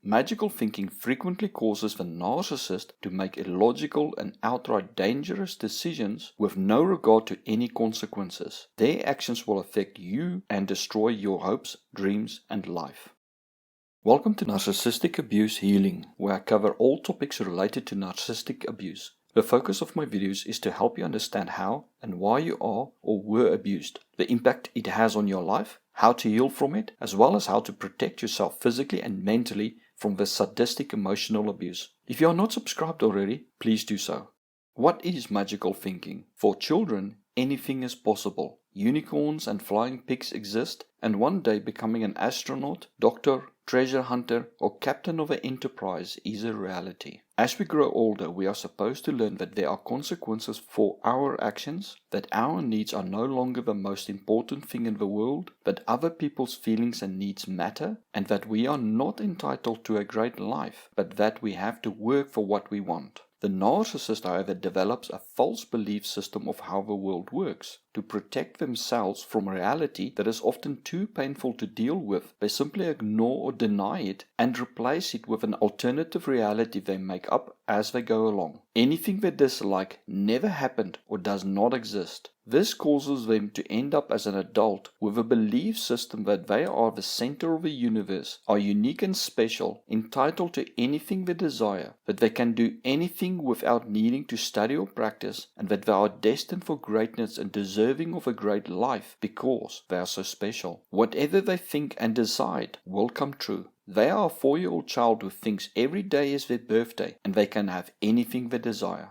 Magical thinking frequently causes the narcissist to make illogical and outright dangerous decisions with no regard to any consequences. Their actions will affect you and destroy your hopes, dreams, and life. Welcome to Narcissistic Abuse Healing, where I cover all topics related to narcissistic abuse. The focus of my videos is to help you understand how and why you are or were abused, the impact it has on your life, how to heal from it, as well as how to protect yourself physically and mentally from the sadistic emotional abuse. If you are not subscribed already, please do so. What is magical thinking? For children, anything is possible. Unicorns and flying pigs exist, and one day becoming an astronaut, doctor, treasure hunter, or captain of an enterprise is a reality. As we grow older, we are supposed to learn that there are consequences for our actions, that our needs are no longer the most important thing in the world, that other people's feelings and needs matter, and that we are not entitled to a great life, but that we have to work for what we want. The narcissist, however, develops a false belief system of how the world works. To protect themselves from a reality that is often too painful to deal with, they simply ignore or deny it and replace it with an alternative reality they make up as they go along. Anything they dislike never happened or does not exist. This causes them to end up as an adult with a belief system that they are the center of the universe, are unique and special, entitled to anything they desire, that they can do anything without needing to study or practice, and that they are destined for greatness and deserving of a great life because they are so special. Whatever they think and decide will come true. They are a 4-year-old child who thinks every day is their birthday and they can have anything they desire.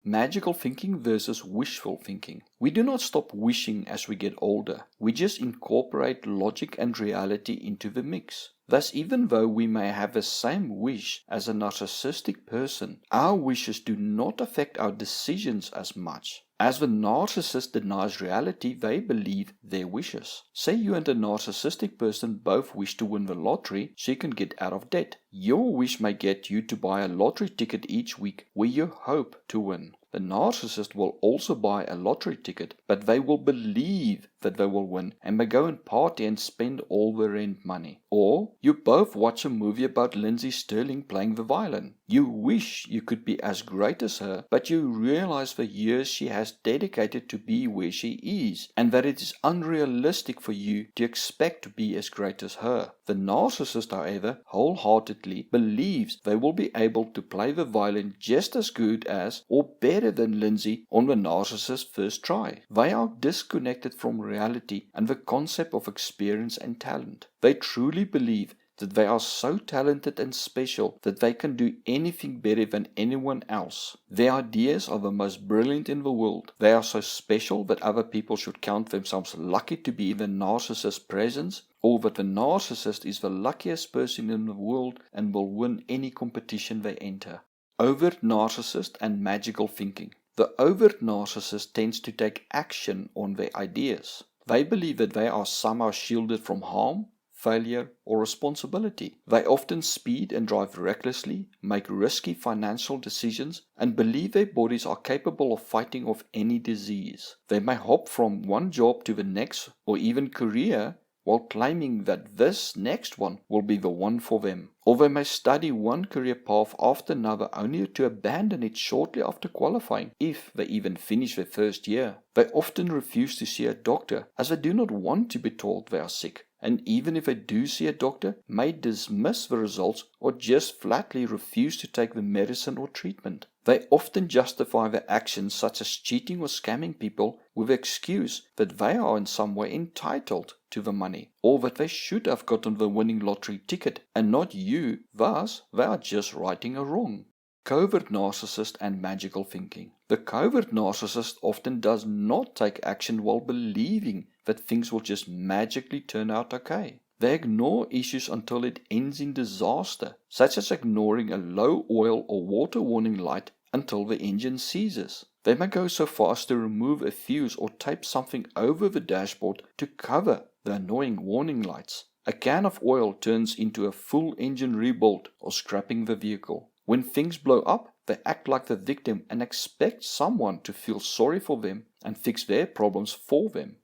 Magical thinking versus wishful thinking. We do not stop wishing as we get older. We just incorporate logic and reality into the mix. Thus, even though we may have the same wish as a narcissistic person, our wishes do not affect our decisions as much. As the narcissist denies reality, they believe their wishes. Say you and a narcissistic person both wish to win the lottery so you can get out of debt. Your wish may get you to buy a lottery ticket each week where you hope to win. The narcissist will also buy a lottery ticket, but they will believe that they will win and may go and party and spend all the rent money. Or you both watch a movie about Lindsay Sterling playing the violin. You wish you could be as great as her, but you realize the years she has dedicated to be where she is, and that it is unrealistic for you to expect to be as great as her. The narcissist, however, wholeheartedly believes they will be able to play the violin just as good as or better than Lindsay on the narcissist's first try. They are disconnected from reality and the concept of experience and talent. They truly believe that they are so talented and special that they can do anything better than anyone else. Their ideas are the most brilliant in the world. They are so special that other people should count themselves lucky to be in the narcissist's presence, or that the narcissist is the luckiest person in the world and will win any competition they enter. Overt narcissist and magical thinking. The overt narcissist tends to take action on their ideas. They believe that they are somehow shielded from harm, failure, or responsibility. They often speed and drive recklessly, make risky financial decisions, and believe their bodies are capable of fighting off any disease. They may hop from one job to the next or even career while claiming that this next one will be the one for them. Or they may study one career path after another only to abandon it shortly after qualifying, if they even finish their first year. They often refuse to see a doctor as they do not want to be told they are sick, and even if they do see a doctor, may dismiss the results or just flatly refuse to take the medicine or treatment. They often justify their actions such as cheating or scamming people with the excuse that they are in some way entitled to the money, or that they should have gotten the winning lottery ticket and not you, thus they are just righting a wrong. Covert narcissist and magical thinking. The covert narcissist often does not take action while believing that things will just magically turn out okay. They ignore issues until it ends in disaster, such as ignoring a low oil or water warning light until the engine seizes. They may go so far as to remove a fuse or tape something over the dashboard to cover the annoying warning lights. A can of oil turns into a full engine rebuild or scrapping the vehicle. When things blow up, they act like the victim and expect someone to feel sorry for them and fix their problems for them.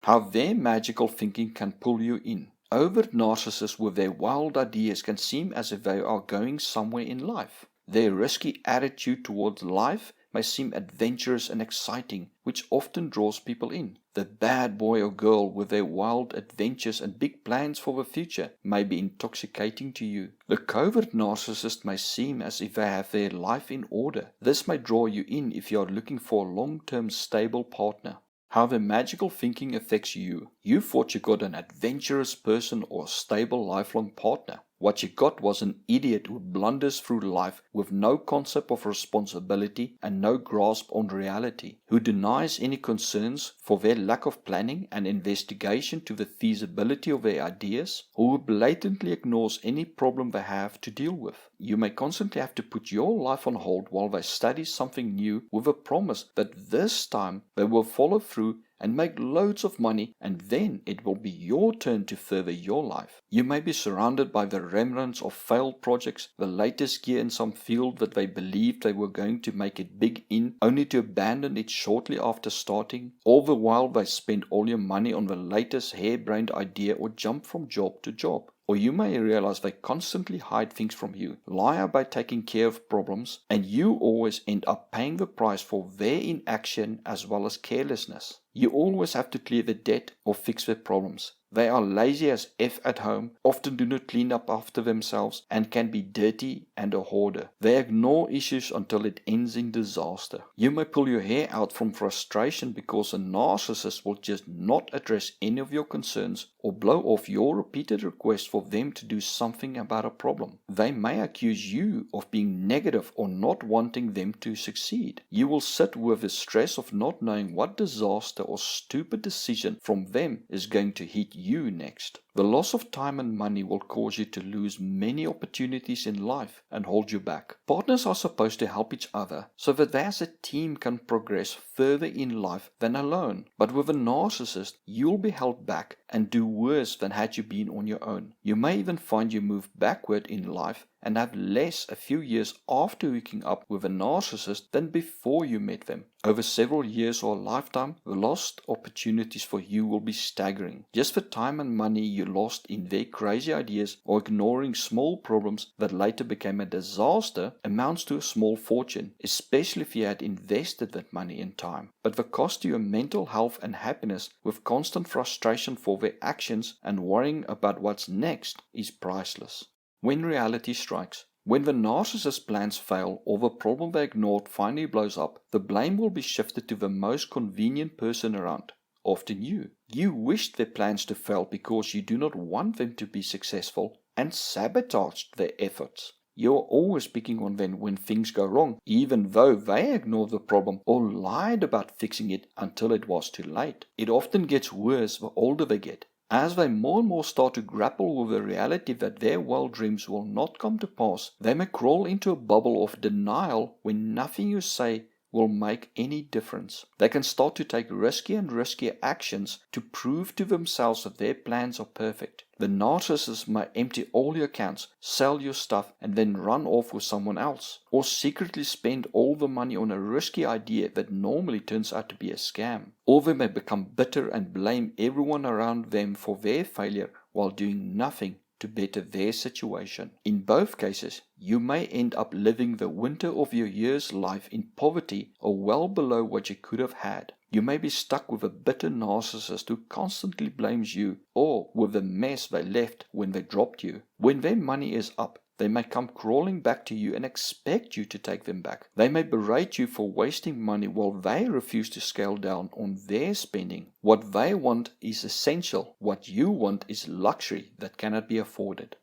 How their magical thinking can pull you in. overt narcissists with their wild ideas can seem as if they are going somewhere in life. Their risky attitude towards life may seem adventurous and exciting, which often draws people in. The bad boy or girl with their wild adventures and big plans for the future may be intoxicating to you. The covert narcissist may seem as if they have their life in order. This may draw you in if you are looking for a long-term stable partner. How the magical thinking affects you. You thought you got an adventurous person or a stable lifelong partner. What you got was an idiot who blunders through life with no concept of responsibility and no grasp on reality, who denies any concerns for their lack of planning and investigation to the feasibility of their ideas, or who blatantly ignores any problem they have to deal with. You may constantly have to put your life on hold while they study something new with a promise that this time they will follow through and make loads of money, and then it will be your turn to further your life. You may be surrounded by the remnants of failed projects, the latest gear in some field that they believed they were going to make it big in, only to abandon it shortly after starting. All the while they spend all your money on the latest harebrained idea or jump from job to job. Or you may realize they constantly hide things from you, lie about taking care of problems, and you always end up paying the price for their inaction as well as carelessness. You always have to clear the debt or fix their problems. They are lazy as F at home, often do not clean up after themselves, and can be dirty and a hoarder. They ignore issues until it ends in disaster. You may pull your hair out from frustration because a narcissist will just not address any of your concerns or blow off your repeated requests for them to do something about a problem. They may accuse you of being negative or not wanting them to succeed. You will sit with the stress of not knowing what disaster or stupid decision from them is going to hit you next. The loss of time and money will cause you to lose many opportunities in life and hold you back. Partners are supposed to help each other so that they as a team can progress further in life than alone. But with a narcissist, you'll be held back and do worse than had you been on your own. You may even find you move backward in life and have less a few years after hooking up with a narcissist than before you met them. Over several years or a lifetime, the lost opportunities for you will be staggering. Just the time and money you lost in their crazy ideas or ignoring small problems that later became a disaster amounts to a small fortune, especially if you had invested that money and time. But the cost to your mental health and happiness with constant frustration for their actions and worrying about what's next is priceless. When reality strikes, when the narcissist's plans fail or the problem they ignored finally blows up, the blame will be shifted to the most convenient person around, often you. You wished their plans to fail because you do not want them to be successful and sabotaged their efforts. You are always picking on them when things go wrong, even though they ignored the problem or lied about fixing it until it was too late. It often gets worse the older they get. As they more and more start to grapple with the reality that their wild dreams will not come to pass, they may crawl into a bubble of denial when nothing you say will make any difference. They can start to take riskier and riskier actions to prove to themselves that their plans are perfect. The narcissist may empty all your accounts, sell your stuff, and then run off with someone else, or secretly spend all the money on a risky idea that normally turns out to be a scam. Or they may become bitter and blame everyone around them for their failure while doing nothing to better their situation. In both cases, you may end up living the winter of your year's life in poverty or well below what you could have had. You may be stuck with a bitter narcissist who constantly blames you, or with the mess they left when they dropped you. When their money is up, they may come crawling back to you and expect you to take them back. They may berate you for wasting money while they refuse to scale down on their spending. What they want is essential. What you want is luxury that cannot be afforded.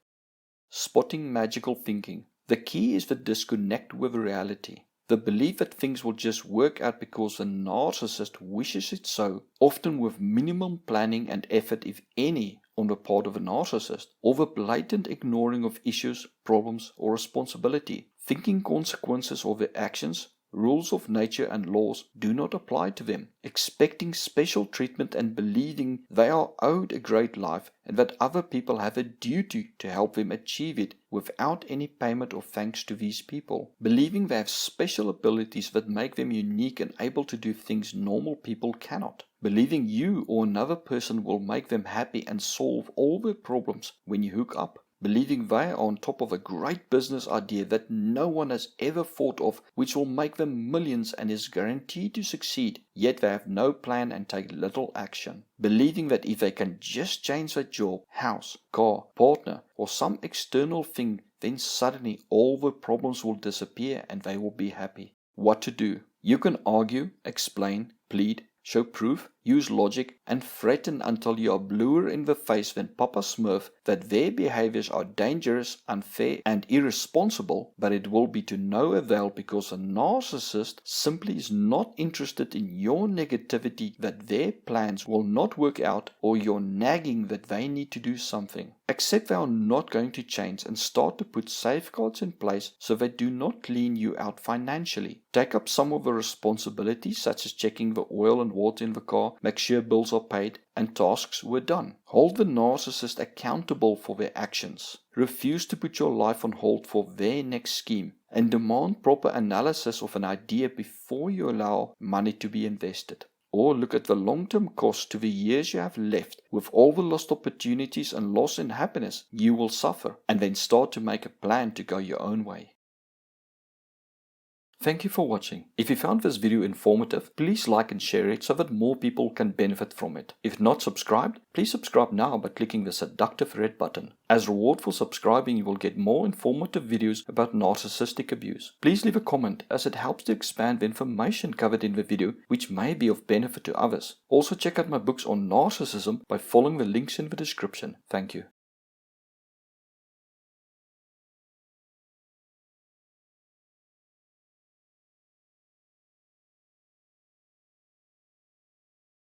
Spotting magical thinking. The key is the disconnect with reality. The belief that things will just work out because the narcissist wishes it so, often with minimum planning and effort, if any, on the part of a narcissist, or the blatant ignoring of issues, problems, or responsibility. Thinking consequences of their actions, rules of nature and laws do not apply to them, expecting special treatment and believing they are owed a great life and that other people have a duty to help them achieve it without any payment or thanks to these people, believing they have special abilities that make them unique and able to do things normal people cannot. believing you or another person will make them happy and solve all their problems when you hook up, believing they are on top of a great business idea that no one has ever thought of, which will make them millions and is guaranteed to succeed, yet they have no plan and take little action, believing that if they can just change their job, house, car, partner, or some external thing, then suddenly all the problems will disappear and they will be happy. What to do? You can argue, explain, plead, show proof, use logic, and threaten until you are bluer in the face than Papa Smurf that their behaviors are dangerous, unfair, and irresponsible, but it will be to no avail because a narcissist simply is not interested in your negativity that their plans will not work out or your nagging that they need to do something. Accept they are not going to change and start to put safeguards in place so they do not clean you out financially. Take up some of the responsibilities such as checking the oil and water in the car, make sure bills are paid and tasks were done. Hold the narcissist accountable for their actions. Refuse to put your life on hold for their next scheme and demand proper analysis of an idea before you allow money to be invested. Or look at the long-term cost to the years you have left with all the lost opportunities and loss in happiness you will suffer, and then start to make a plan to go your own way. Thank you for watching. If you found this video informative, please like and share it so that more people can benefit from it. If not subscribed, please subscribe now by clicking the seductive red button. As reward for subscribing, you will get more informative videos about narcissistic abuse. Please leave a comment as it helps to expand the information covered in the video, which may be of benefit to others. Also check out my books on narcissism by following the links in the description. Thank you.